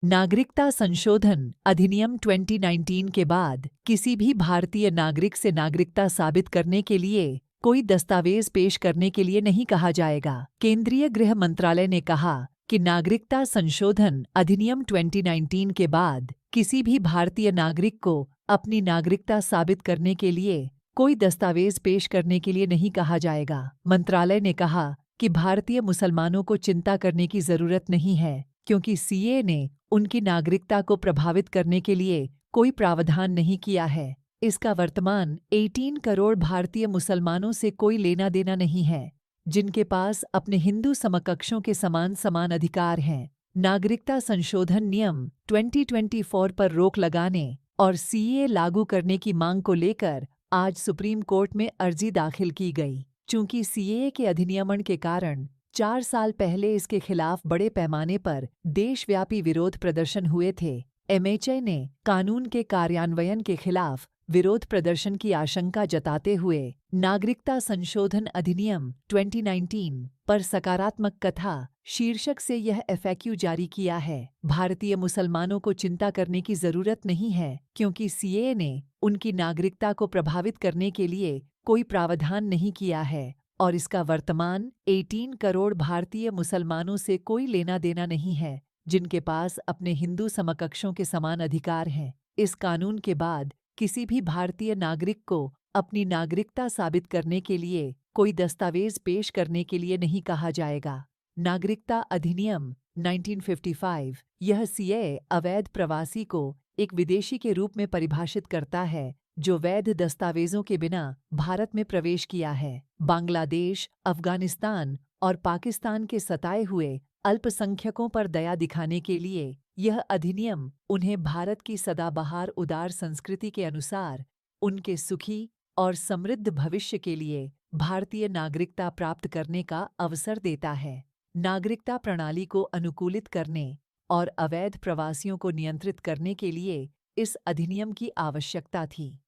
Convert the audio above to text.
नागरिकता संशोधन अधिनियम 2019 के बाद किसी भी भारतीय नागरिक से नागरिकता साबित करने के लिए कोई दस्तावेज पेश करने के लिए नहीं कहा जाएगा। केंद्रीय गृह मंत्रालय ने कहा कि नागरिकता संशोधन अधिनियम 2019 के बाद किसी भी भारतीय नागरिक को अपनी नागरिकता साबित करने के लिए कोई दस्तावेज पेश करने के लिए नहीं कहा जाएगा। मंत्रालय ने कहा कि भारतीय मुसलमानों को चिंता करने की जरूरत नहीं है, क्योंकि सीएए ने उनकी नागरिकता को प्रभावित करने के लिए कोई प्रावधान नहीं किया है। इसका वर्तमान 18 करोड़ भारतीय मुसलमानों से कोई लेना देना नहीं है, जिनके पास अपने हिंदू समकक्षों के समान अधिकार हैं। नागरिकता संशोधन नियम 2024 पर रोक लगाने और सीएए लागू करने की मांग को लेकर आज सुप्रीम कोर्ट में अर्जी दाखिल की गई। चूंकि सीएए के अधिनियमन के कारण 4 साल पहले इसके खिलाफ बड़े पैमाने पर देशव्यापी विरोध प्रदर्शन हुए थे, एमएचए ने कानून के कार्यान्वयन के खिलाफ विरोध प्रदर्शन की आशंका जताते हुए नागरिकता संशोधन अधिनियम 2019 पर सकारात्मक कथा शीर्षक से यह एफएक्यू जारी किया है। भारतीय मुसलमानों को चिंता करने की जरूरत नहीं है, क्योंकि सीएए ने उनकी नागरिकता को प्रभावित करने के लिए कोई प्रावधान नहीं किया है और इसका वर्तमान 18 करोड़ भारतीय मुसलमानों से कोई लेना देना नहीं है, जिनके पास अपने हिंदू समकक्षों के समान अधिकार हैं। इस कानून के बाद किसी भी भारतीय नागरिक को अपनी नागरिकता साबित करने के लिए कोई दस्तावेज पेश करने के लिए नहीं कहा जाएगा। नागरिकता अधिनियम 1955 यह सीएए अवैध प्रवासी को एक विदेशी के रूप में परिभाषित करता है जो वैध दस्तावेजों के बिना भारत में प्रवेश किया है। बांग्लादेश, अफगानिस्तान और पाकिस्तान के सताए हुए अल्पसंख्यकों पर दया दिखाने के लिए यह अधिनियम उन्हें भारत की सदाबहार उदार संस्कृति के अनुसार उनके सुखी और समृद्ध भविष्य के लिए भारतीय नागरिकता प्राप्त करने का अवसर देता है। नागरिकता प्रणाली को अनुकूलित करने और अवैध प्रवासियों को नियंत्रित करने के लिए इस अधिनियम की आवश्यकता थी।